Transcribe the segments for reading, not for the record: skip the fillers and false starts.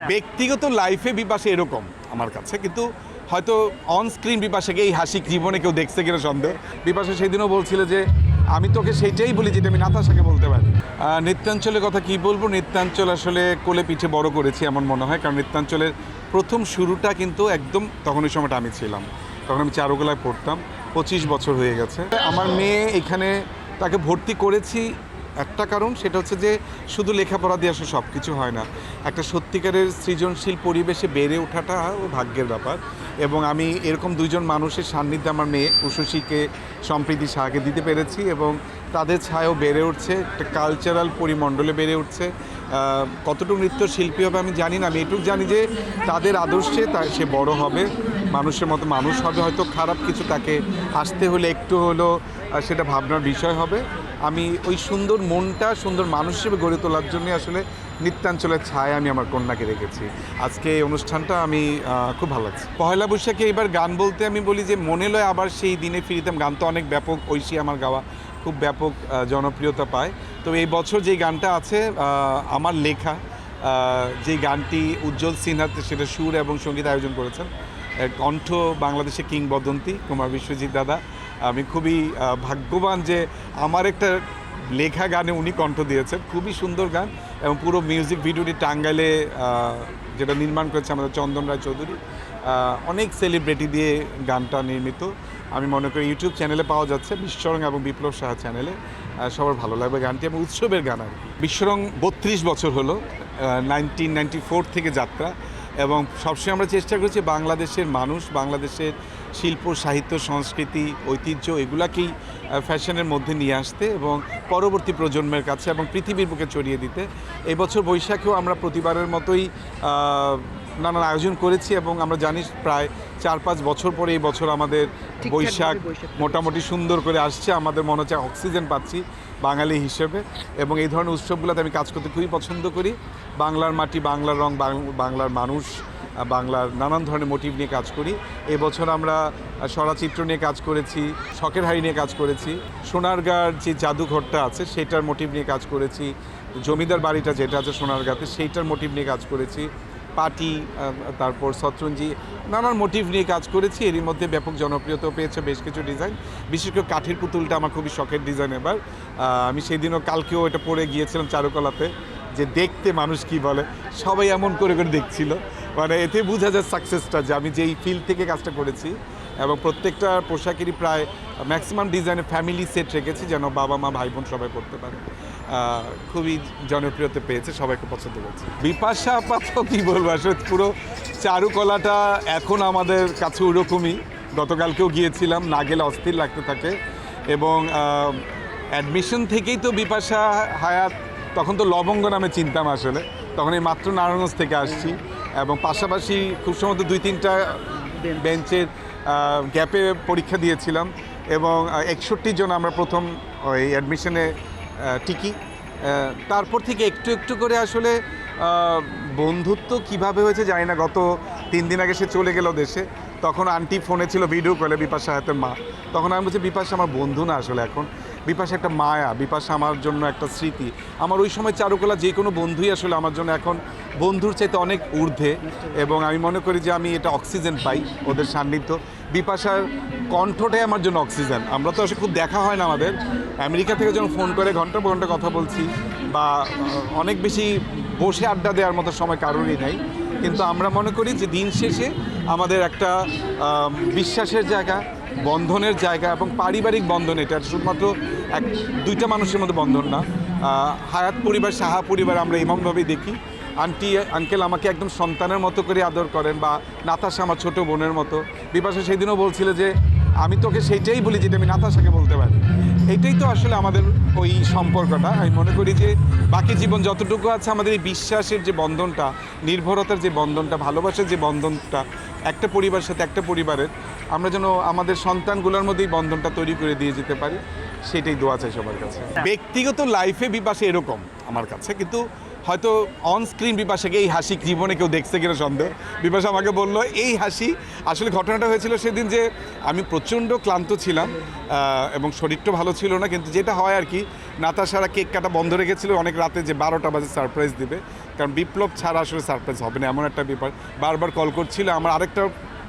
ব্যক্তিগত লাইফে বিপাশা এরকম আমার কাছে, কিন্তু হয়তো অন স্ক্রিন বিপাশাকে এই হাসি জীবনে কেউ দেখছে কিনা সন্দেহ। বিপাশা সেদিনও বলছিল যে আমি তোকে সেইটাই বলি যেটা আমি নাতাশাকে বলতে পারি। নৃত্যাঞ্চলের কথা কি বলবো, নৃত্যাঞ্চল আসলে কোলে পিঠে বড় করেছি এমন মনে হয়, কারণ নৃত্যাঞ্চলের প্রথম শুরুটা কিন্তু একদম তখন ওই সময়টা আমি ছিলাম, তখন আমি চারুকলায় পড়তাম। 25 বছর হয়ে গেছে। আমার মেয়ে এখানে, তাকে ভর্তি করেছি একটা কারণ, সেটা হচ্ছে যে শুধু লেখাপড়া দিয়ে আসলে সব কিছু হয় না। একটা সত্যিকারের সৃজনশীল পরিবেশে বেড়ে ওঠাটা ভাগ্যের ব্যাপার, এবং আমি এরকম দুইজন মানুষের সান্নিধ্যে আমার মেয়ে উষসীকে, সম্প্রীতি শাহকে দিতে পেরেছি, এবং তাদের ছায়াও বেড়ে উঠছে, একটা কালচারাল পরিমণ্ডলে বেড়ে উঠছে। কতটুকু নৃত্যশিল্পী হবে আমি জানি না, আমি এটুকু জানি যে তাদের আদর্শে সে বড় হবে, মানুষের মতো মানুষ হবে। হয়তো খারাপ কিছু তাকে আসতে হলে একটু হলেও সেটা ভাবনার বিষয় হবে। আমি ওই সুন্দর মনটা সুন্দর মানুষ হিসেবে গড়ে তোলার জন্য আসলে নৃত্যাঞ্চলের ছায়া আমি আমার কন্যাকে রেখেছি। আজকে এই অনুষ্ঠানটা আমি খুব ভালো লাগছে। পয়লা বৈশাখে এবার গান বলতে আমি বলি যে মনে লয় আবার সেই দিনে ফিরিতাম। গান তো অনেক ব্যাপক, ঐশী আমার গাওয়া খুব ব্যাপক জনপ্রিয়তা পায়। তো এই বছর যে গানটা আছে আমার লেখা, যে গানটি উজ্জ্বল সিনহা সেটা সুর এবং সঙ্গীত আয়োজন করেছেন, কণ্ঠ বাংলাদেশের কিংবদন্তি কুমার বিশ্বজিৎ দাদা। আমি খুবই ভাগ্যবান যে আমার একটা লেখা গানে উনি কণ্ঠ দিয়েছেন। খুবই সুন্দর গান, এবং পুরো মিউজিক ভিডিওটি টাঙ্গাইলে যেটা নির্মাণ করেছে আমাদের চন্দন রায় চৌধুরী, অনেক সেলিব্রিটি দিয়ে গানটা নির্মিত। আমি মনে করি ইউটিউব চ্যানেলে পাওয়া যাচ্ছে, বিশ্বরং এবং বিপ্লব সাহা চ্যানেলে। সবার ভালো লাগবে গানটি, এবং উৎসবের গান আর কি। বিশ্বরং 32 বছর হলো, 1994 থেকে যাত্রা, এবং সবসময় আমরা চেষ্টা করছি বাংলাদেশের মানুষ, বাংলাদেশের শিল্প, সাহিত্য, সংস্কৃতি, ঐতিহ্য এগুলাকেই ফ্যাশনের মধ্যে নিয়ে আসতে এবং পরবর্তী প্রজন্মের কাছে এবং পৃথিবীর বুকে ছড়িয়ে দিতে। এই বছর বৈশাখেও আমরা প্রতিবারের মতোই নানান আয়োজন করেছি, এবং আমরা জানি প্রায় 4-5 বছর পরে এই বছর আমাদের বৈশাখ মোটামুটি সুন্দর করে আসছে। আমাদের মনে হচ্ছে অক্সিজেন পাচ্ছি বাঙালি হিসেবে, এবং এই ধরনের উৎসবগুলোতে আমি কাজ করতে খুবই পছন্দ করি। বাংলার মাটি, বাংলার রং, বাংলার মানুষ, বাংলার নানান ধরনের মোটিভ নিয়ে কাজ করি। এবছর আমরা স্বরাচিত্র নিয়ে কাজ করেছি, শখের হাড়ি নিয়ে কাজ করেছি, সোনারগাঁর যে জাদুঘরটা আছে সেটার মোটিভ নিয়ে কাজ করেছি, জমিদার বাড়িটা যেটা আছে সোনারগাঁতে সেইটার মোটিভ নিয়ে কাজ করেছি, পাটি, তারপর শতরঞ্জি, নানান মোটিভ নিয়ে কাজ করেছি। এরই মধ্যে ব্যাপক জনপ্রিয়তা পেয়েছে বেশ কিছু ডিজাইন, বিশেষ করে কাঠের পুতুলটা আমার খুবই শখের ডিজাইন। এবার আমি সেই দিনও কালকেও এটা পরে গিয়েছিলাম চারুকলাতে, যে দেখতে মানুষ কি বলে, সবাই এমন করে করে দেখছিল। মানে এতে বোঝা যায় সাকসেসটা, যে আমি যেই ফিল্ড থেকে কাজটা করেছি, এবং প্রত্যেকটা পোশাকেরই প্রায় ম্যাক্সিমাম ডিজাইনে ফ্যামিলি সেট রেখেছি, যেন বাবা মা ভাই বোন সবাই পড়তে পারে। খুবই জনপ্রিয়তা পেয়েছে, সবাইকে পছন্দ করছে। বিপাশা আপাতত কী বলবো, আসলে পুরো চারুকলাটা এখন আমাদের কাছে ওরকমই। গতকালকেও গিয়েছিলাম, না গেলে অস্থির লাগতে থাকে, এবং অ্যাডমিশন থেকেই তো বিপাশা হায়াত, তখন তো লবঙ্গ নামে চিনতাম আসলে, তখন এই মাত্র নারায়ণগঞ্জ থেকে আসছি, এবং পাশাপাশি খুব সম্ভবত 2-3টা বেঞ্চের গ্যাপে পরীক্ষা দিয়েছিলাম, এবং 61 জন আমরা প্রথম ওই অ্যাডমিশনে টিকি। তারপর থেকে একটু একটু করে আসলে বন্ধুত্ব কিভাবে হয়েছে জানি না। গত 3 দিন আগে সে চলে গেল দেশে, তখন আন্টি ফোনে ছিল ভিডিও কলে, বিপাশা হায়াতের মা। তখন আমি বলছি বিপাশা আমার বন্ধু না, আসলে এখন বিপাশা একটা মায়া, বিপাশা আমার জন্য একটা স্মৃতি। আমার ওই সময় চারুকলা যে কোনো বন্ধুই আসলে আমার জন্য এখন বন্ধুর চাইতে অনেক ঊর্ধ্বে, এবং আমি মনে করি যে আমি এটা অক্সিজেন পাই ওদের সান্নিধ্য। বিপাশার কণ্ঠটাই আমার জন্য অক্সিজেন। আমরা তো আসলে খুব দেখা হয় না আমাদের, আমেরিকা থেকে যখন ফোন করে ঘন্টা পর ঘন্টা কথা বলছি, বা অনেক বেশি বসে আড্ডা দেওয়ার মতো সময় কারোরই নেই, কিন্তু আমরা মনে করি যে দিন শেষে আমাদের একটা বিশ্বাসের জায়গা, বন্ধনের জায়গা, এবং পারিবারিক বন্ধন। এটা শুধুমাত্র 1-2টা মানুষের মধ্যে বন্ধন না। হায়াত পরিবার, সাহা পরিবার আমরা এমনভাবেই দেখি। আন্টি আঙ্কেল আমাকে একদম সন্তানের মতো করে আদর করেন, বা নাতাশা আমার ছোটো বোনের মতো। বিপাশা সেদিনও বলছিল যে আমি তোকে সেইটাই বলি যেটা আমি নাতাশাকে বলতে পারি। এইটাই তো আসলে আমাদের ওই সম্পর্কটা। আমি মনে করি যে বাকি জীবন যতটুকু আছে, আমাদের এই বিশ্বাসের যে বন্ধনটা, নির্ভরতার যে বন্ধনটা, ভালোবাসার যে বন্ধনটা, একটা পরিবারের সাথে একটা পরিবারের, আমরা যেন আমাদের সন্তানগুলোর মধ্যে এই বন্ধনটা তৈরি করে দিয়ে যেতে পারি, সেটাই দোয়া চাই সবার কাছে। ব্যক্তিগত লাইফে বিপাশা এরকম আমার কাছে, কিন্তু হয়তো অন স্ক্রিন বিপাশাকে এই হাসি জীবনে কেউ দেখছে কিনা সন্দেহ। বিপাশা আমাকে বললো এই হাসি, আসলে ঘটনাটা হয়েছিল সেদিন যে আমি প্রচণ্ড ক্লান্ত ছিলাম এবং শরীরটা ভালো ছিল না, কিন্তু যেটা হয় আর কি, নাতাশারা কেক কাটা বন্ধ রেখেছিল অনেক রাতে যে 12টা বাজে সারপ্রাইজ দিবে, কারণ বিপ্লব ছাড়া আসলে সারপ্রাইজ হবে না এমন একটা ব্যাপার। বারবার কল করছিল, আমার আরেকটা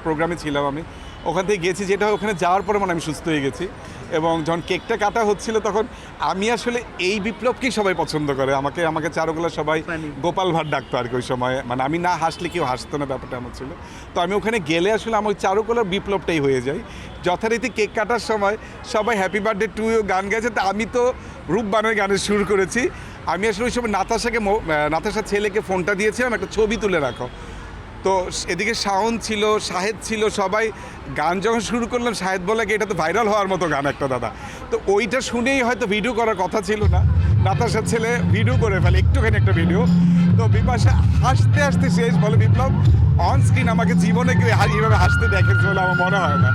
প্রোগ্রামে ছিলাম আমি, ওখান থেকে গেছি, যেটা ওখানে যাওয়ার পরে মানে আমি সুস্থ হয়ে গেছি। এবং যখন কেকটা কাটা হচ্ছিল তখন আমি আসলে এই বিপ্লবকেই সবাই পছন্দ করে, আমাকে চারুকলা সবাই গোপাল ভাট ডাকতো আর কি ওই সময়, মানে আমি না হাসলে কেউ হাসতো না, ব্যাপারটা আমার ছিল। তো আমি ওখানে গেলে আসলে আমার ওই চারুকলার বিপ্লবটাই হয়ে যায়। যথারীতি কেক কাটার সময় সবাই হ্যাপি বার্থডে টু ইউ গান গেছে, তো আমি তো রূপবানের গানের সুর করেছি। আমি আসলে ওই সময় নাতাশার ছেলেকে ফোনটা দিয়েছিলাম, একটা ছবি তুলে রাখো। তো এদিকে শাওন ছিল, শাহেদ ছিল, সবাই গান যখন শুরু করলাম, শাহেদ বলে কি এটা তো ভাইরাল হওয়ার মতো গান একটা দাদা। তো ওইটা শুনেই হয়তো ভিডিও করার কথা ছিল না, নাতাশার ছেলে ভিডিও করে ফেলে একটুখানি একটা ভিডিও। তো বিপাশা হাসতে হাসতে শেষ, বলে বিপ্লব অন স্ক্রিন আমাকে জীবনে কেউ এইভাবে হাসতে দেখেছে বলে আমার মনে হয় না।